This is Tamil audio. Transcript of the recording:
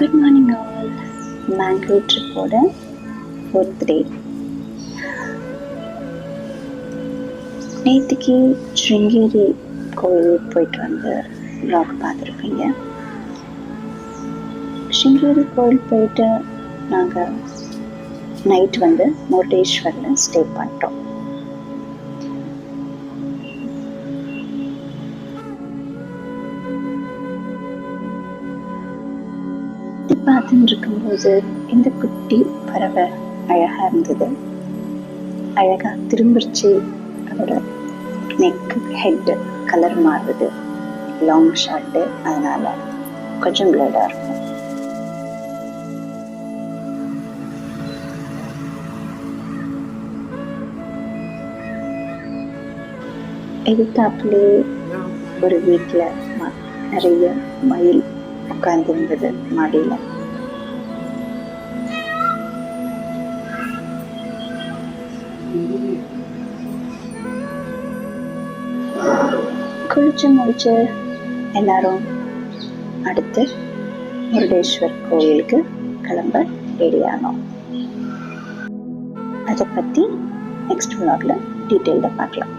Good morning all. Mangalore trip fourth day. நேற்றுக்கு ஸ்ருங்கேரி கோயில் போயிட்டு வந்து vlog பார்த்துருப்பீங்க. ஸ்ருங்கேரி கோயில் போயிட்டு நாங்கள் நைட் வந்து முருடேஸ்வரில் ஸ்டே பண்ணிட்டோம். பார்த்துட்டு இருக்கும்போது இந்த குட்டி பறவை அழகாக இருந்தது. அழகாக திரும்பிச்சு. அதோட நெக் ஹெட் கலர் மாறுது. லாங் ஷார்ட்டு, அதனால கொஞ்சம் பிளடாக இருக்கும். எதிர்த்தாப்புலே ஒரு வீட்டில் நிறைய மயில் உட்கார்ந்துருந்தது மாடியில். குளிச்சு முடிச்சு எல்லாரும் அடுத்து முருடேஸ்வர் கோயிலுக்கு கிளம்ப ரெடி ஆனோம். அதை பற்றி நெக்ஸ்ட் vlogல டீட்டெயில்டாக பார்க்கலாம்.